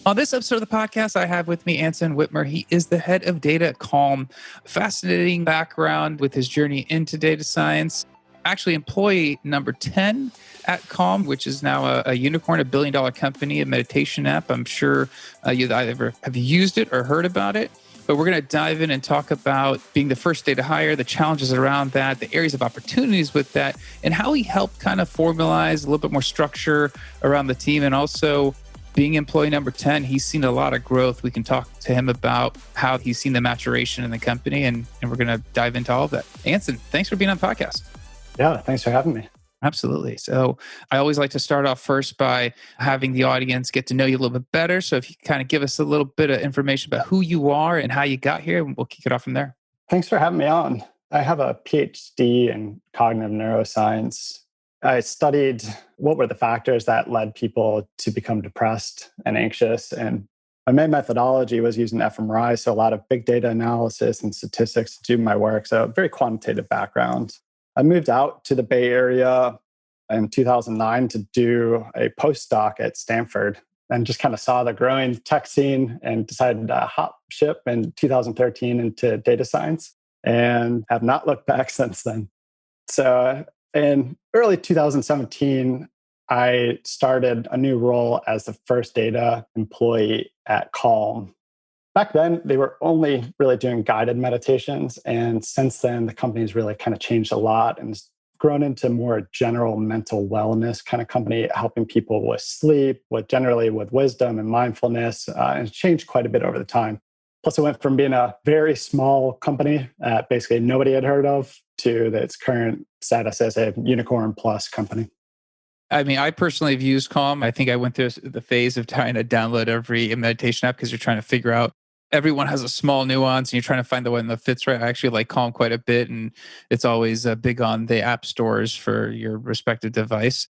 On this episode of the podcast, I have with me Anson Whitmer. He is the head of data at Calm. Fascinating background with his journey into data science. Actually, employee number 10 at Calm, which is now a unicorn, $1 billion company, a meditation app. I'm sure you either have used it or heard about it. But we're going to dive in and talk about being the first data hire, the challenges around that, the areas of opportunities with that, and how he helped kind of formalize a little bit more structure around the team. And also being employee number 10, he's seen a lot of growth. We can talk to him about how he's seen the maturation in the company, and we're going to dive into all of that. Anson, thanks for being on the podcast. Yeah, thanks for having me. Absolutely. So I always like to start off first by having the audience get to know you a little bit better. So if you kind of give us a little bit of information about who you are and how you got here, we'll kick it off from there. Thanks for having me on. I have a Ph.D. in cognitive neuroscience. I studied what were the factors that led people to become depressed and anxious. And my main methodology was using fMRI, so a lot of big data analysis and statistics to do my work. So a very quantitative background. I moved out to the Bay Area in 2009 to do a postdoc at Stanford and just kind of saw the growing tech scene and decided to hop ship in 2013 into data science and have not looked back since then. So in early 2017, I started a new role as the first data employee at Calm. Back then, they were only really doing guided meditations. And since then, the company's really kind of changed a lot and grown into more general mental wellness kind of company, helping people with sleep, generally with wisdom and mindfulness. And it's changed quite a bit over the time. Plus, it went from being a very small company that basically nobody had heard of to its current status as a unicorn plus company. I mean, I personally have used Calm. I think I went through the phase of trying to download every meditation app because you're trying to figure out everyone has a small nuance and you're trying to find the one that fits right. I actually like Calm quite a bit, and it's always big on the app stores for your respective device.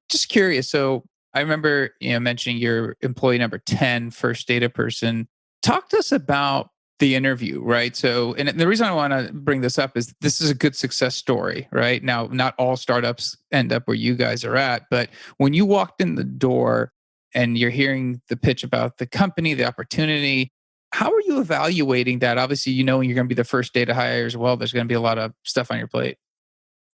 Just curious. So I remember mentioning your employee number 10, first data person. Talk to us about the interview, right? So, and the reason I want to bring this up is this is a good success story, right? Now, not all startups end up where you guys are at, but when you walked in the door and you're hearing the pitch about the company, the opportunity, how are you evaluating that? Obviously, you're going to be the first data hire as well. There's going to be a lot of stuff on your plate.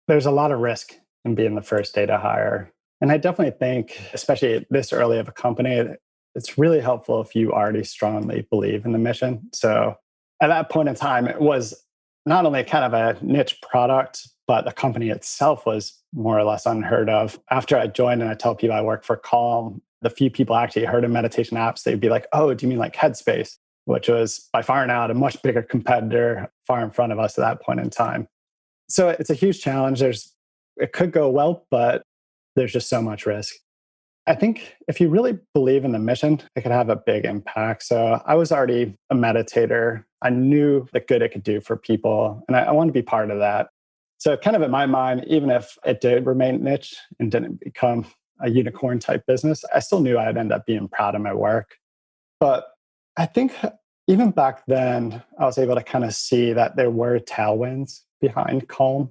There's a lot of risk in being the first data hire. And I definitely think, especially this early of a company, it's really helpful if you already strongly believe in the mission. So at that point in time, it was not only kind of a niche product, but the company itself was more or less unheard of. After I joined and I tell people I work for Calm, the few people actually heard of meditation apps, they'd be like, oh, do you mean like Headspace? Which was by far and out a much bigger competitor far in front of us at that point in time. So it's a huge challenge. It could go well, but there's just so much risk. I think if you really believe in the mission, it could have a big impact. So I was already a meditator. I knew the good it could do for people, and I wanted to be part of that. So kind of in my mind, even if it did remain niche and didn't become a unicorn type business, I still knew I'd end up being proud of my work. But I think even back then, I was able to kind of see that there were tailwinds behind Calm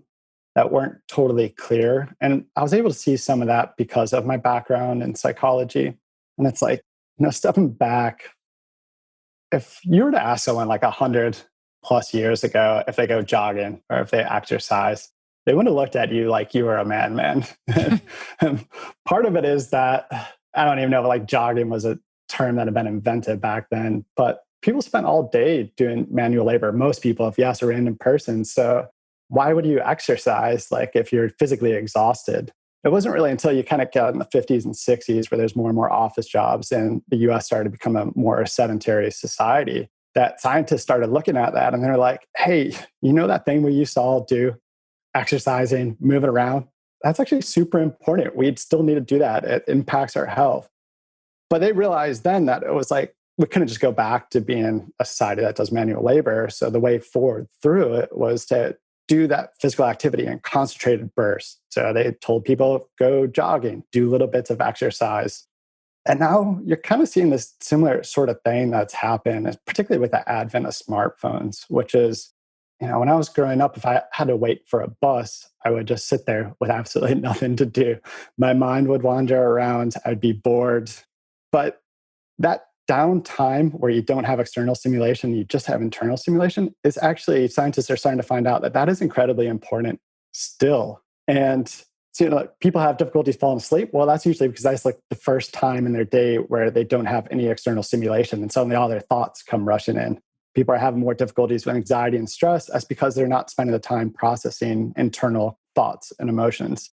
that weren't totally clear. And I was able to see some of that because of my background in psychology. And it's like, stepping back, if you were to ask someone like 100 plus years ago if they go jogging or if they exercise, they wouldn't have looked at you like you were a madman. And part of it is that I don't even know if like jogging was a term that had been invented back then, but people spent all day doing manual labor. Most people, if you ask a random person. So why would you exercise like if you're physically exhausted? It wasn't really until you kind of got in the 50s and 60s where there's more and more office jobs and the US started to become a more sedentary society that scientists started looking at that and they're like, hey, that thing we used to all do, exercising, moving around, that's actually super important. We still need to do that. It impacts our health. But they realized then that it was like, we couldn't just go back to being a society that does manual labor. So the way forward through it was to do that physical activity in concentrated bursts. So they told people, go jogging, do little bits of exercise. And now you're kind of seeing this similar sort of thing that's happened, particularly with the advent of smartphones, which is, when I was growing up, if I had to wait for a bus, I would just sit there with absolutely nothing to do. My mind would wander around. I'd be bored. But that downtime where you don't have external stimulation, you just have internal stimulation, is actually, scientists are starting to find out that that is incredibly important still. And so, people have difficulties falling asleep. Well, that's usually because that's like the first time in their day where they don't have any external stimulation, and suddenly all their thoughts come rushing in. People are having more difficulties with anxiety and stress. That's because they're not spending the time processing internal thoughts and emotions.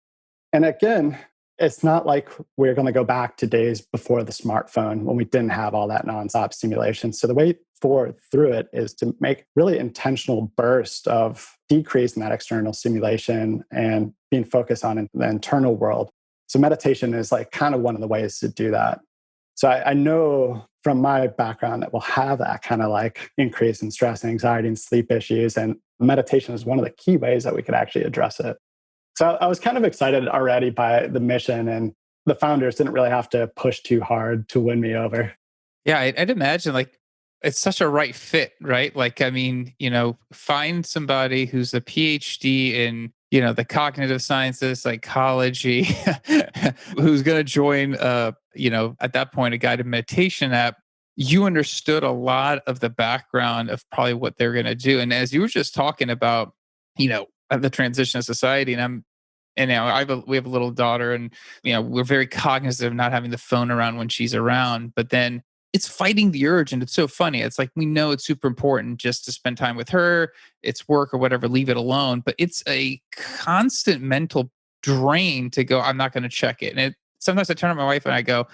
And again, it's not like we're going to go back to days before the smartphone when we didn't have all that nonstop stimulation. So the way forward through it is to make really intentional bursts of decreasing that external stimulation and being focused on the internal world. So meditation is like kind of one of the ways to do that. So I know from my background that we'll have that kind of like increase in stress and anxiety and sleep issues. And meditation is one of the key ways that we could actually address it. So I was kind of excited already by the mission, and the founders didn't really have to push too hard to win me over. Yeah, I'd imagine like it's such a right fit, right? Like, I mean, find somebody who's a PhD in, the cognitive sciences, psychology, who's going to join, at that point, a guided meditation app. You understood a lot of the background of probably what they're going to do. And as you were just talking about, the transition of society, and we have a little daughter, and we're very cognizant of not having the phone around when she's around. But then it's fighting the urge, and it's so funny. It's like we know it's super important just to spend time with her. It's work or whatever, leave it alone. But it's a constant mental drain to go. I'm not going to check it. And sometimes I turn to my wife and I go,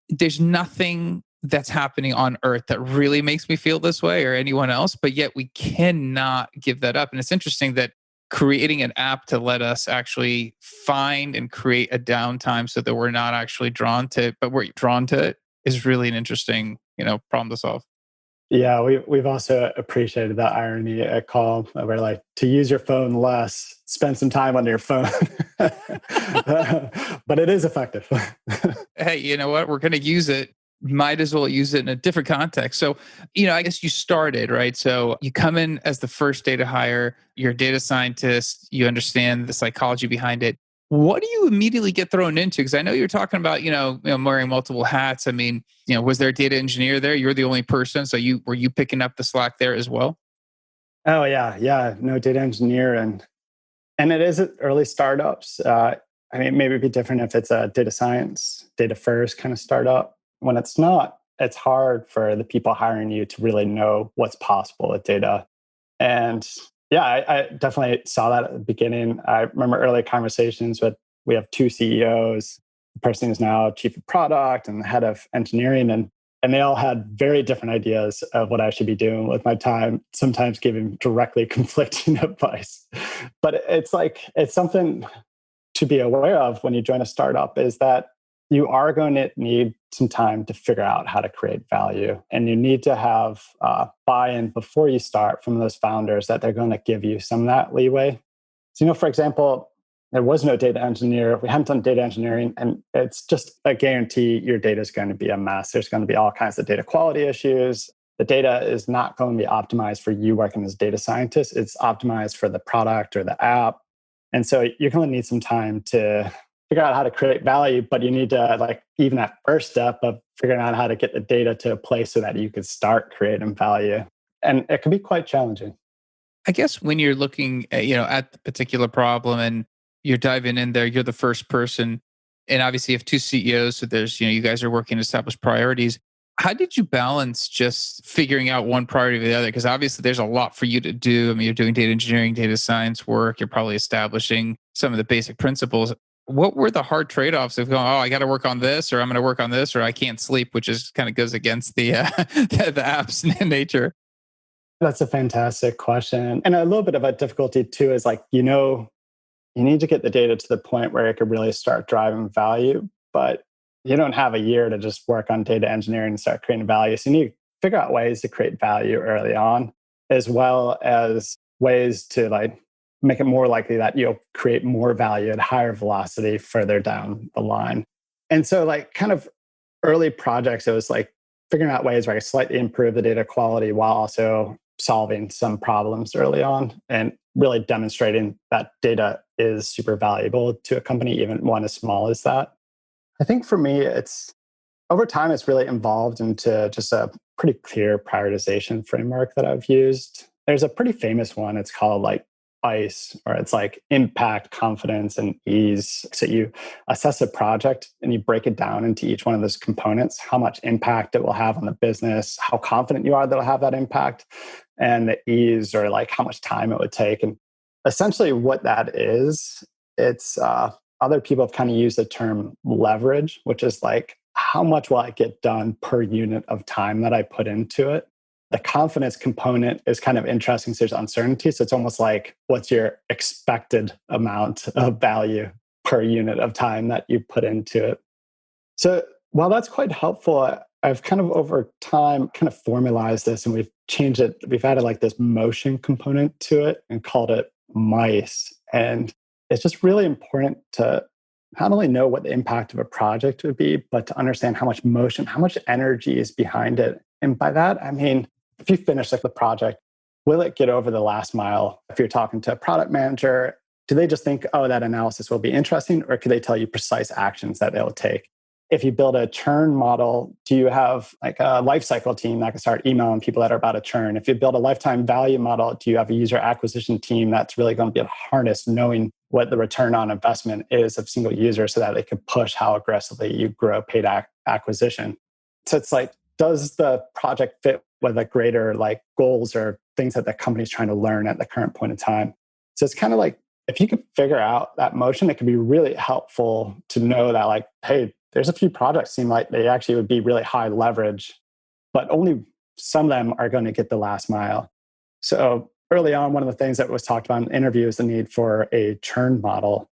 "There's nothing that's happening on earth that really makes me feel this way or anyone else." But yet we cannot give that up. And it's interesting that creating an app to let us actually find and create a downtime so that we're not actually drawn to it, but we're drawn to it, is really an interesting, problem to solve. Yeah, we've also appreciated that irony at Calm, where like to use your phone less, spend some time on your phone. But it is effective. Hey, you know what? We're going to use it. Might as well use it in a different context. So, I guess you started, right? So you come in as the first data hire, you're a data scientist, you understand the psychology behind it. What do you immediately get thrown into? Because I know you're talking about, wearing multiple hats. I mean, was there a data engineer there? You're the only person. So were you picking up the slack there as well? Oh yeah. No, data engineer, and it is at early startups. I mean, maybe it'd be different if it's a data science, data first kind of startup. When it's not, it's hard for the people hiring you to really know what's possible with data. And yeah, I definitely saw that at the beginning. I remember early conversations we have two CEOs, the person who's now chief of product and the head of engineering, and they all had very different ideas of what I should be doing with my time, sometimes giving directly conflicting advice. But it's something to be aware of when you join a startup, is that you are going to need some time to figure out how to create value. And you need to have buy-in before you start from those founders that they're going to give you some of that leeway. So, for example, there was no data engineer. We hadn't done data engineering, and it's just a guarantee your data is going to be a mess. There's going to be all kinds of data quality issues. The data is not going to be optimized for you working as a data scientist. It's optimized for the product or the app. And so you're going to need some time to figure out how to create value, but you need to even that first step of figuring out how to get the data to a place so that you could start creating value. And it can be quite challenging. I guess when you're looking at the particular problem and you're diving in there, you're the first person. And obviously you have two CEOs. So there's, you guys are working to establish priorities. How did you balance just figuring out one priority or the other? Because obviously there's a lot for you to do. I mean, you're doing data engineering, data science work. You're probably establishing some of the basic principles. What were the hard trade-offs of going, oh, I got to work on this, or I'm going to work on this, or I can't sleep, which is kind of goes against the the app's nature? That's a fantastic question. And a little bit of a difficulty too is you need to get the data to the point where it could really start driving value, but you don't have a year to just work on data engineering and start creating value. So you need to figure out ways to create value early on, as well as ways to make it more likely that you'll create more value at higher velocity further down the line. And so kind of early projects, it was figuring out ways where I slightly improve the data quality while also solving some problems early on and really demonstrating that data is super valuable to a company, even one as small as that. I think for me, it's over time, it's really evolved into just a pretty clear prioritization framework that I've used. There's a pretty famous one. It's called like ICE, or it's like impact, confidence, and ease. So you assess a project and you break it down into each one of those components, how much impact it will have on the business, how confident you are that it'll have that impact, and the ease, or like how much time it would take. And essentially what that is, it's other people have kind of used the term leverage, which is like, how much will I get done per unit of time that I put into it? The confidence component is kind of interesting. So there's uncertainty. So it's almost like, what's your expected amount of value per unit of time that you put into it? So while that's quite helpful, I've kind of over time kind of formalized this, and we've changed it. We've added like this motion component to it and called it MICE. And it's just really important to not only know what the impact of a project would be, but to understand how much motion, how much energy is behind it. And by that, I mean, if you finish like the project, will it get over the last mile? If you're talking to a product manager, do they just think, oh, that analysis will be interesting? Or could they tell you precise actions that they'll take? If you build a churn model, do you have like a lifecycle team that can start emailing people that are about to churn? If you build a lifetime value model, do you have a user acquisition team that's really going to be able to harness knowing what the return on investment is of single users so that they can push how aggressively you grow paid acquisition? So it's like, does the project fit with the greater like goals or things that the company's trying to learn at the current point in time? So it's kind of like, if you could figure out that motion, it can be really helpful to know that like, hey, there's a few projects seem like they actually would be really high leverage, but only some of them are going to get the last mile. So early on, one of the things that was talked about in the interview is the need for a churn model,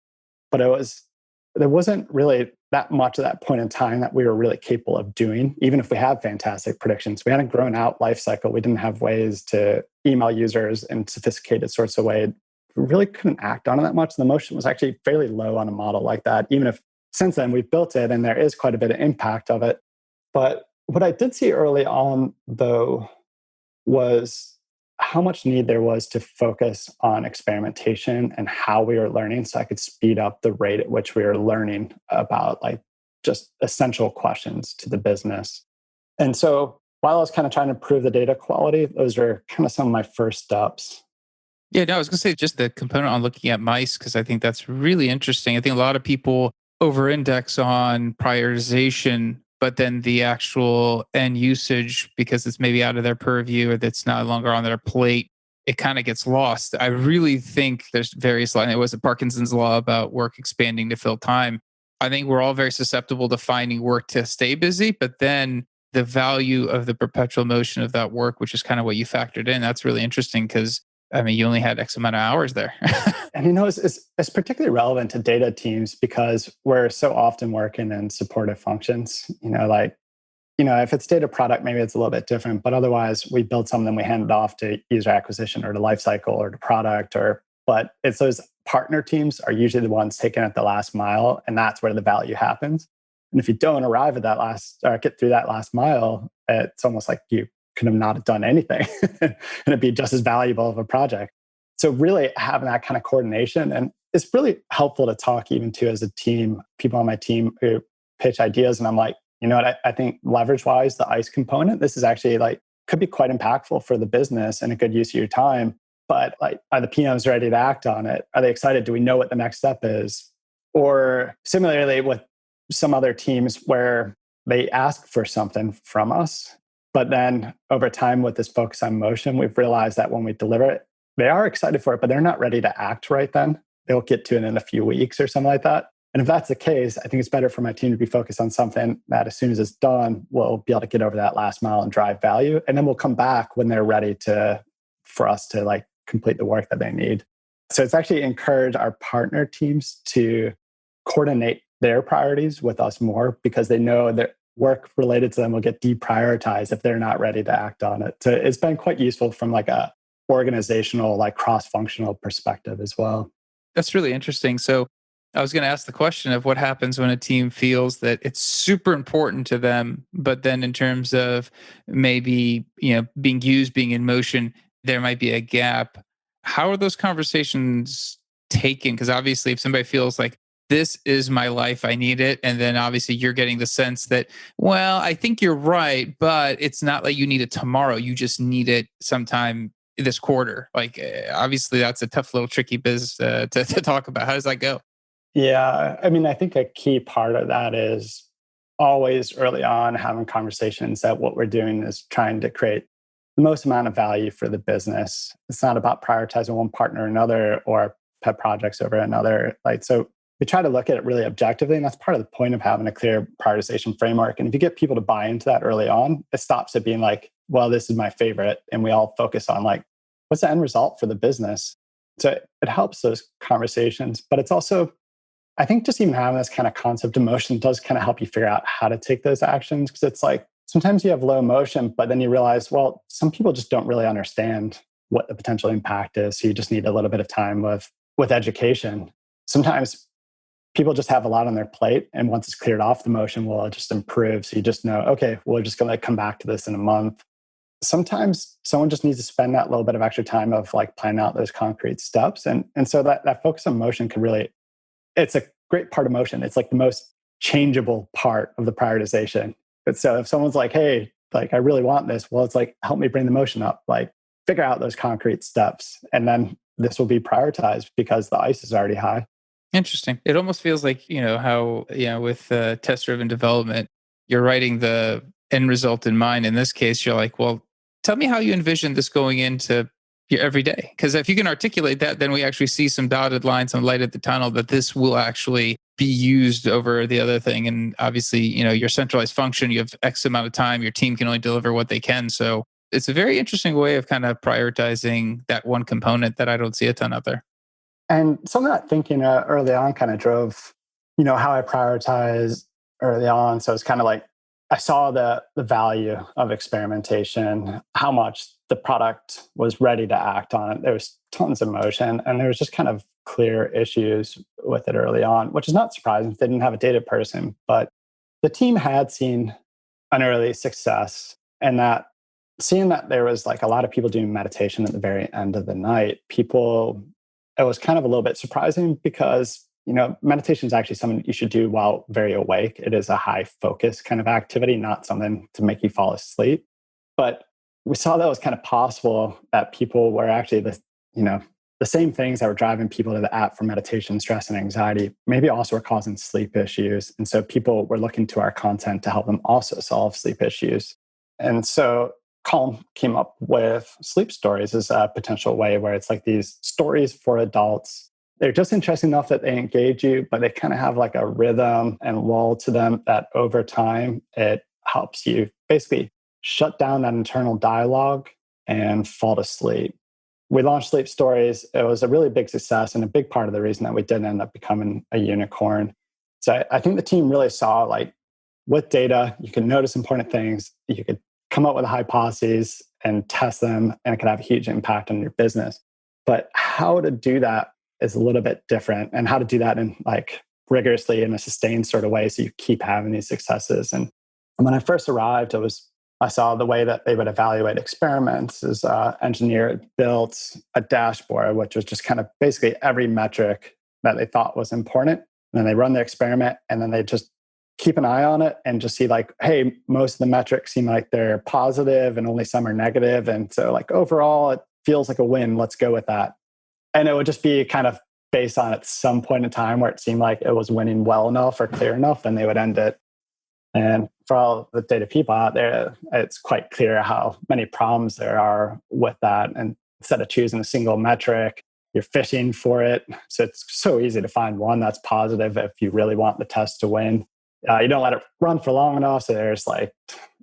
but there wasn't really that much at that point in time that we were really capable of doing, even if we had fantastic predictions. We hadn't grown out life cycle. We didn't have ways to email users in sophisticated sorts of ways. We really couldn't act on it that much. The motion was actually fairly low on a model like that, even if since then we've built it and there is quite a bit of impact of it. But what I did see early on, though, was how much need there was to focus on experimentation and how we were learning, so I could speed up the rate at which we were learning about like just essential questions to the business. And so while I was kind of trying to improve the data quality, those were kind of some of my first steps. Yeah, no, I was going to say just the component on looking at mice, because I think that's really interesting. I think a lot of people over index on prioritization, but then the actual end usage, because it's maybe out of their purview or that's no longer on their plate, it kind of gets lost. I really think there's various lines. It was a Parkinson's law about work expanding to fill time. I think we're all very susceptible to finding work to stay busy, but then the value of the perpetual motion of that work, which is kind of what you factored in, that's really interesting because I mean, you only had X amount of hours there. And it's particularly relevant to data teams because we're so often working in supportive functions. If it's data product, maybe it's a little bit different. But otherwise, we build something, we hand it off to user acquisition or to lifecycle or to product. But it's those partner teams are usually the ones taking it the llast mile, and that's where the value happens. And if you don't arrive at that get through that last mile, it's almost like you could have not done anything and it'd be just as valuable of a project. So really having that kind of coordination, and it's really helpful to talk even to as a team, people on my team who pitch ideas. And I'm like, you know what, I think leverage wise, the ICE component, this is actually like, could be quite impactful for the business and a good use of your time. But like, are the PMs ready to act on it? Are they excited? Do we know what the next step is? Or similarly with some other teams where they ask for something from us, but then over time with this focus on motion, we've realized that when we deliver it, they are excited for it, but they're not ready to act right then. They'll get to it in a few weeks or something like that. And if that's the case, I think it's better for my team to be focused on something that as soon as it's done, we'll be able to get over that last mile and drive value. And then we'll come back when they're ready for us to like complete the work that they need. So it's actually encouraged our partner teams to coordinate their priorities with us more because they know that work related to them will get deprioritized if they're not ready to act on it. So it's been quite useful from like a organizational, like cross-functional perspective as well. That's really interesting. So I was going to ask the question of what happens when a team feels that it's super important to them, but then in terms of maybe, being used, being in motion, there might be a gap. How are those conversations taken? Because obviously if somebody feels like this is my life, I need it. And then obviously you're getting the sense that, well, I think you're right, but it's not like you need it tomorrow. You just need it sometime this quarter. Like, obviously that's a tough little tricky biz to talk about. How does that go? Yeah. I mean, I think a key part of that is always early on having conversations that what we're doing is trying to create the most amount of value for the business. It's not about prioritizing one partner or another or pet projects over another. Like, so we try to look at it really objectively. And that's part of the point of having a clear prioritization framework. And if you get people to buy into that early on, it stops it being like, well, this is my favorite. And we all focus on like, what's the end result for the business? So it helps those conversations, but it's also, I think just even having this kind of concept of motion does kind of help you figure out how to take those actions. Because it's like sometimes you have low motion, but then you realize, well, some people just don't really understand what the potential impact is. So you just need a little bit of time with education. Sometimes people just have a lot on their plate. And once it's cleared off, the motion will just improve. So you just know, okay, we're just going to come back to this in a month. Sometimes someone just needs to spend that little bit of extra time of like planning out those concrete steps. And so that focus on motion can really, it's a great part of motion. It's like the most changeable part of the prioritization. But so if someone's like, hey, like I really want this, well, it's like, help me bring the motion up, like figure out those concrete steps. And then this will be prioritized because the ice is already high. Interesting. It almost feels like, how, with test-driven development, you're writing the end result in mind. In this case, you're like, well, tell me how you envision this going into your everyday. Because if you can articulate that, then we actually see some dotted lines, some light at the tunnel that this will actually be used over the other thing. And obviously, your centralized function, you have X amount of time, your team can only deliver what they can. So it's a very interesting way of kind of prioritizing that one component that I don't see a ton out there. And some of that thinking early on kind of drove, how I prioritize early on. So it's kind of like I saw the value of experimentation, how much the product was ready to act on it. There was tons of motion, and there was just kind of clear issues with it early on, which is not surprising if they didn't have a data person. But the team had seen an early success, and that seeing that there was like a lot of people doing meditation at the very end of the night, it was kind of a little bit surprising because, meditation is actually something you should do while very awake. It is a high focus kind of activity, not something to make you fall asleep. But we saw that it was kind of possible that people were actually the same things that were driving people to the app for meditation, stress, and anxiety, maybe also were causing sleep issues. And so people were looking to our content to help them also solve sleep issues. And so Calm came up with sleep stories as a potential way where it's like these stories for adults. They're just interesting enough that they engage you, but they kind of have like a rhythm and lull to them that over time, it helps you basically shut down that internal dialogue and fall to sleep. We launched Sleep Stories. It was a really big success and a big part of the reason that we didn't end up becoming a unicorn. So I think the team really saw like with data, you can notice important things. You could come up with hypotheses and test them, and it can have a huge impact on your business. But how to do that is a little bit different, and how to do that in like rigorously in a sustained sort of way so you keep having these successes. And when I first arrived, I saw the way that they would evaluate experiments is engineered, built a dashboard, which was just kind of basically every metric that they thought was important. And then they run the experiment, and then they just keep an eye on it and just see like, hey, most of the metrics seem like they're positive and only some are negative. And so like overall, it feels like a win. Let's go with that. And it would just be kind of based on at some point in time where it seemed like it was winning well enough or clear enough, and they would end it. And for all the data people out there, it's quite clear how many problems there are with that. And instead of choosing a single metric, you're fishing for it. So it's so easy to find one that's positive if you really want the test to win. You don't let it run for long enough. So there's like,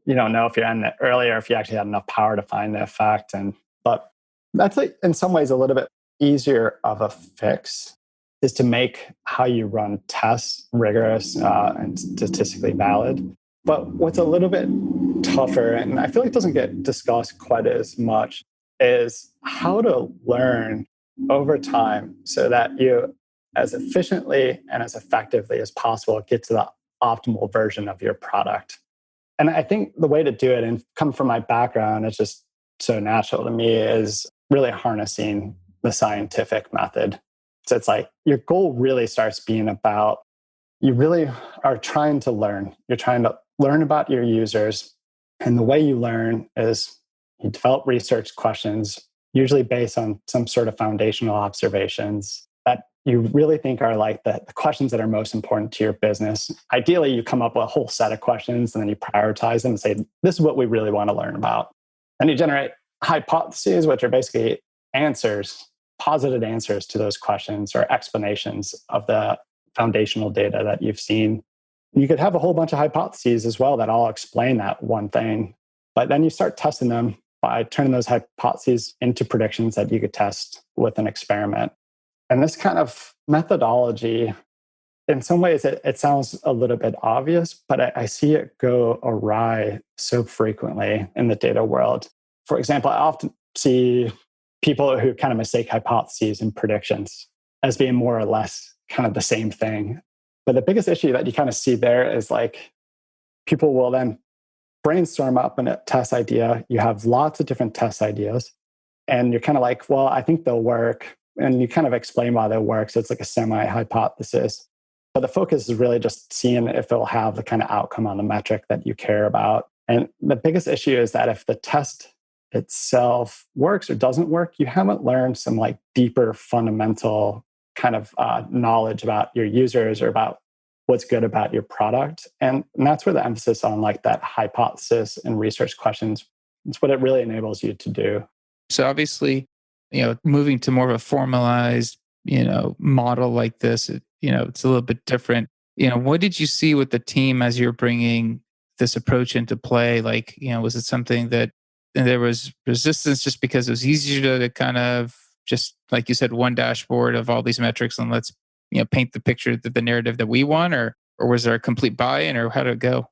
you don't know if you're ending it earlier, if you actually had enough power to find the effect. But that's like in some ways a little bit easier of a fix is to make how you run tests rigorous and statistically valid. But what's a little bit tougher, and I feel like it doesn't get discussed quite as much, is how to learn over time so that you, as efficiently and as effectively as possible, get to the optimal version of your product. And I think the way to do it, and come from my background, it's just so natural to me, is really harnessing the scientific method. So it's like your goal really starts being about, you really are trying to learn. You're trying to learn about your users. And the way you learn is you develop research questions, usually based on some sort of foundational observations that you really think are like the questions that are most important to your business. Ideally, you come up with a whole set of questions and then you prioritize them and say, this is what we really want to learn about. And you generate hypotheses, which are basically answers, posited answers to those questions or explanations of the foundational data that you've seen. You could have a whole bunch of hypotheses as well that all explain that one thing. But then you start testing them by turning those hypotheses into predictions that you could test with an experiment. And this kind of methodology, in some ways, it sounds a little bit obvious, but I see it go awry so frequently in the data world. For example, I often see people who kind of mistake hypotheses and predictions as being more or less kind of the same thing. But the biggest issue that you kind of see there is like people will then brainstorm up a test idea. You have lots of different test ideas, and you're kind of like, well, I think they'll work. And you kind of explain why they'll work. So it's like a semi-hypothesis. But the focus is really just seeing if it'll have the kind of outcome on the metric that you care about. And the biggest issue is that if the test itself works or doesn't work, you haven't learned some like deeper fundamental kind of knowledge about your users or about what's good about your product. And that's where the emphasis on like that hypothesis and research questions, it's what it really enables you to do. So obviously, moving to more of a formalized, model like this, it's a little bit different. What did you see with the team as you're bringing this approach into play? Like, was it something that there was resistance just because it was easier to kind of just, like you said, one dashboard of all these metrics and let's, paint the picture, the narrative that we want, or was there a complete buy-in, or how did it go?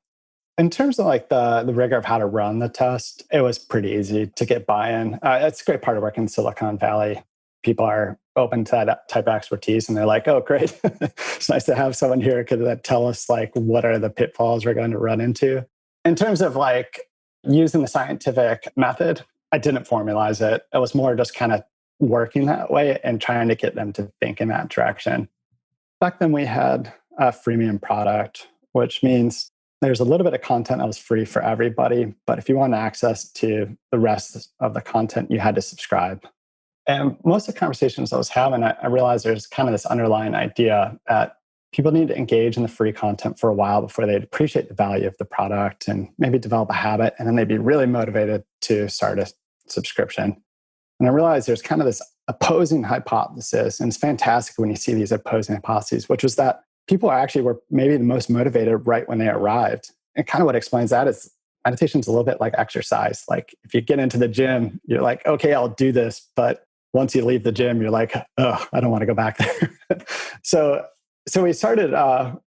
In terms of like the rigor of how to run the test, it was pretty easy to get buy-in. It's a great part of working in Silicon Valley. People are open to that type of expertise, and they're like, "Oh, great! It's nice to have someone here who could tell us like what are the pitfalls we're going to run into." In terms of like using the scientific method, I didn't formalize it. It was more just kind of working that way and trying to get them to think in that direction. Back then, we had a freemium product, which means there's a little bit of content that was free for everybody. But if you wanted access to the rest of the content, you had to subscribe. And most of the conversations I was having, I realized there's kind of this underlying idea that people need to engage in the free content for a while before they'd appreciate the value of the product and maybe develop a habit. And then they'd be really motivated to start a subscription. And I realized there's kind of this opposing hypothesis. And it's fantastic when you see these opposing hypotheses, which was that people actually were maybe the most motivated right when they arrived. And kind of what explains that is meditation is a little bit like exercise. Like if you get into the gym, you're like, okay, I'll do this. But once you leave the gym, you're like, oh, I don't want to go back there. So we started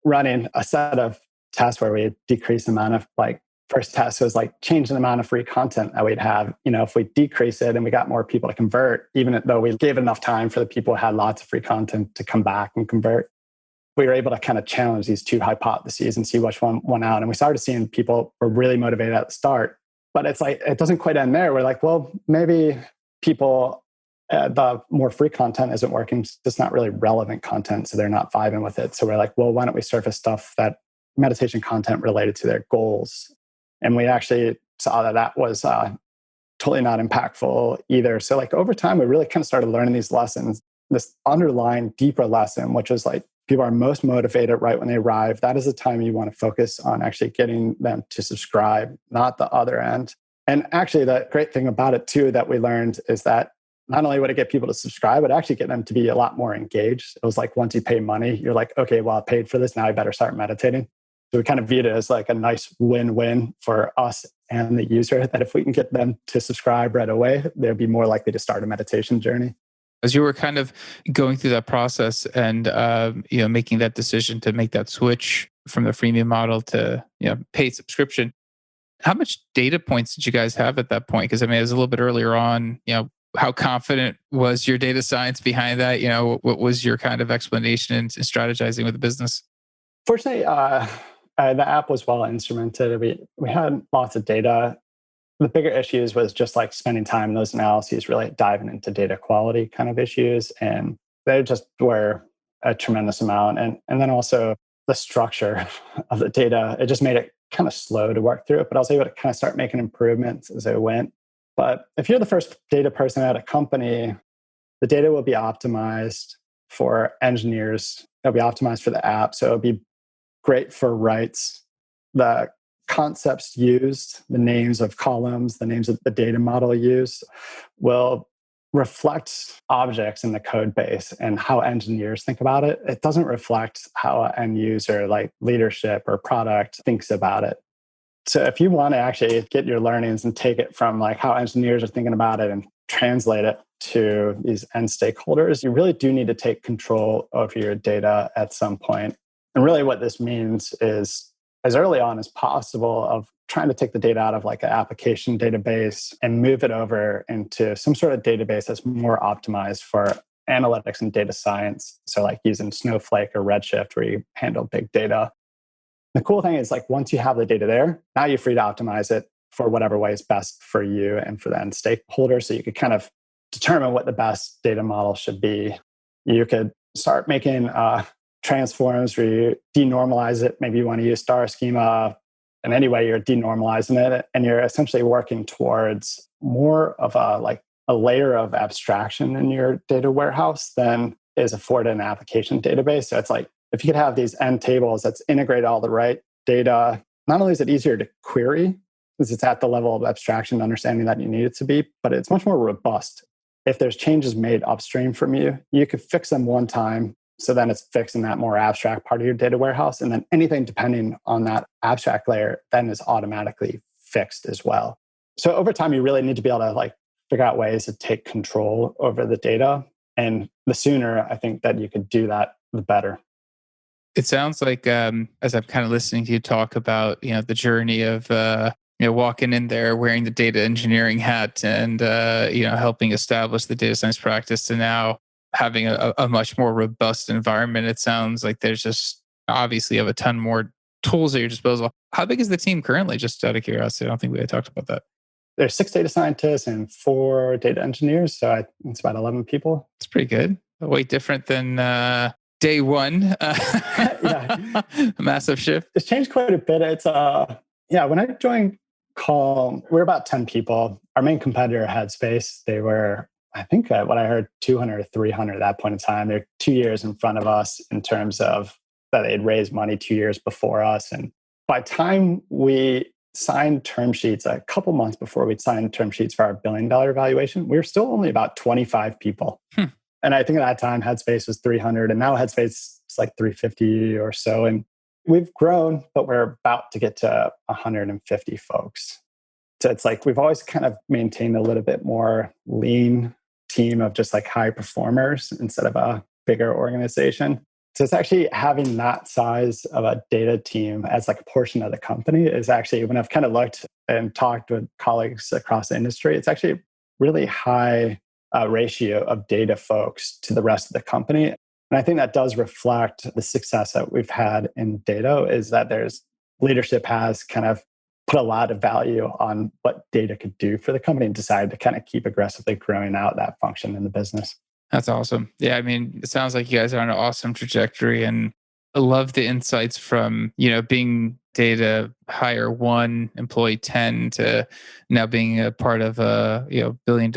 running a set of tests where we decrease the amount of like, first test was like change the amount of free content that we'd have. If we decrease it and we got more people to convert, even though we gave enough time for the people who had lots of free content to come back and convert, we were able to kind of challenge these two hypotheses and see which one won out. And we started seeing people were really motivated at the start. But it's like, it doesn't quite end there. We're like, well, maybe people, the more free content isn't working. It's just not really relevant content. So they're not vibing with it. So we're like, well, why don't we surface stuff that meditation content related to their goals? And we actually saw that was totally not impactful either. So like over time, we really kind of started learning these lessons, this underlying deeper lesson, which is like people are most motivated right when they arrive. That is the time you want to focus on actually getting them to subscribe, not the other end. And actually the great thing about it too that we learned is that not only would it get people to subscribe, but actually get them to be a lot more engaged. It was like once you pay money, you're like, okay, well, I paid for this. Now I better start meditating. So we kind of viewed it as like a nice win-win for us and the user, that if we can get them to subscribe right away, they'll be more likely to start a meditation journey. As you were kind of going through that process and making that decision to make that switch from the freemium model to paid subscription, how much data points did you guys have at that point? Because I mean, it was a little bit earlier on. How confident was your data science behind that? What was your kind of explanation and strategizing with the business? Fortunately, the app was well instrumented. We had lots of data. The bigger issues was just like spending time in those analyses, really diving into data quality kind of issues and They just were a tremendous amount. And then also the structure of the data, it just made it kind of slow to work through it, but I was able to kind of start making improvements as I went. But if you're the first data person at a company, the data will be optimized for engineers. It'll be optimized for the app. So it'll be great for writes. The concepts used, the names of columns, the names of the data model used will reflect objects in the code base and how engineers think about it. It doesn't reflect how an end user like leadership or product thinks about it. So if you want to actually get your learnings and take it from like how engineers are thinking about it and translate it to these end stakeholders, you really do need to take control over your data at some point. And really what this means is as early on as possible of trying to take the data out of like an application database and move it over into some sort of database that's more optimized for analytics and data science. So like using Snowflake or Redshift where you handle big data. The cool thing is like once you have the data there, now you're free to optimize it for whatever way is best for you and for the end stakeholder. So you could kind of determine what the best data model should be. You could start making transforms where you denormalize it. Maybe you want to use star schema. And anyway, you're denormalizing it and you're essentially working towards more of a layer of abstraction in your data warehouse than is afforded in an application database. So it's like, if you could have these end tables that's integrate all the right data, not only is it easier to query, because it's at the level of abstraction understanding that you need it to be, but it's much more robust. If there's changes made upstream from you, you could fix them one time. So then it's fixed in that more abstract part of your data warehouse. And then anything depending on that abstract layer then is automatically fixed as well. So over time, you really need to be able to like figure out ways to take control over the data. And the sooner I think that you could do that, the better. It sounds like as I'm kind of listening to you talk about, the journey of walking in there wearing the data engineering hat and helping establish the data science practice to now having a much more robust environment. It sounds like there's just obviously you have a ton more tools at your disposal. How big is the team currently? Just out of curiosity, I don't think we had talked about that. There's 6 data scientists and 4 data engineers. So it's about 11 people. It's pretty good. Way different than day one. Yeah. Massive shift. It's changed quite a bit. It's when I joined Calm, we were about 10 people. Our main competitor, Headspace, they were, I think what I heard, 200 or 300 at that point in time. They're 2 years in front of us in terms of that they'd raised money 2 years before us. And by the time we signed term sheets, a couple months before we'd signed term sheets for our $1 billion valuation, we were still only about 25 people. And I think at that time, Headspace was 300, and now Headspace is like 350 or so. And we've grown, but we're about to get to 150 folks. So it's like we've always kind of maintained a little bit more lean team of just like high performers instead of a bigger organization. So it's actually having that size of a data team as like a portion of the company is actually, when I've kind of looked and talked with colleagues across the industry, it's actually really high ratio of data folks to the rest of the company. And I think that does reflect the success that we've had in data is that leadership has kind of put a lot of value on what data could do for the company and decided to kind of keep aggressively growing out that function in the business. That's awesome. Yeah, I mean, it sounds like you guys are on an awesome trajectory, and I love the insights from, being data hire 1, employee 10 to now being a part of a, $1 billion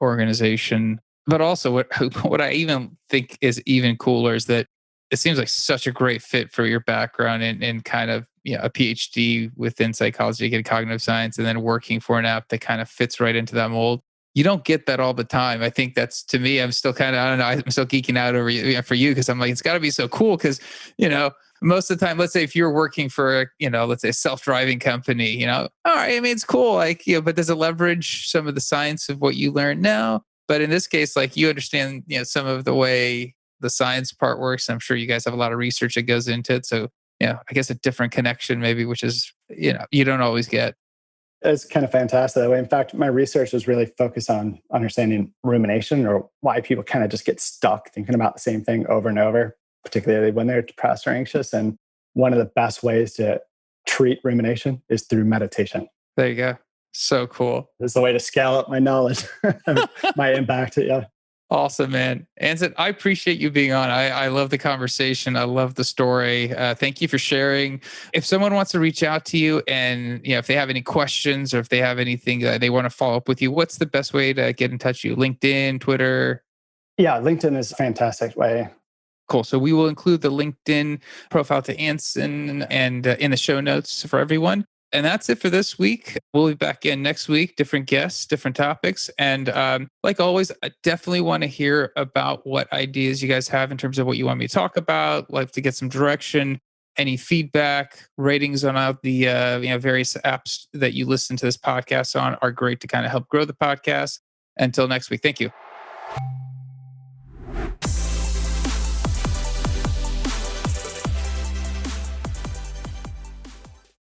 organization. But also what I even think is even cooler is that it seems like such a great fit for your background and kind of, a PhD within psychology, get cognitive science, and then working for an app that kind of fits right into that mold. You don't get that all the time. I think that's, to me, I'm still kind of, I don't know, I'm still geeking out over for you because I'm like, it's got to be so cool because, most of the time, let's say if you're working for, let's say a self-driving company, all right, I mean, it's cool, like, but does it leverage some of the science of what you learn now? But in this case, like you understand, some of the way the science part works. I'm sure you guys have a lot of research that goes into it. So, I guess a different connection maybe, which is, you don't always get. It's kind of fantastic that way. In fact, my research was really focused on understanding rumination or why people kind of just get stuck thinking about the same thing over and over, particularly when they're depressed or anxious. And one of the best ways to treat rumination is through meditation. There you go. So cool. It's the way to scale up my knowledge, my impact. Yeah. Awesome, man. Anson, I appreciate you being on. I love the conversation. I love the story. Thank you for sharing. If someone wants to reach out to you and if they have any questions or if they have anything that they want to follow up with you, what's the best way to get in touch with you? LinkedIn, Twitter? Yeah, LinkedIn is a fantastic way. Cool. So we will include the LinkedIn profile to Anson and in the show notes for everyone. And that's it for this week. We'll be back in next week, different guests, different topics. And like always, I definitely want to hear about what ideas you guys have in terms of what you want me to talk about, like to get some direction, any feedback, ratings on all the various apps that you listen to this podcast on are great to kind of help grow the podcast. Until next week, thank you.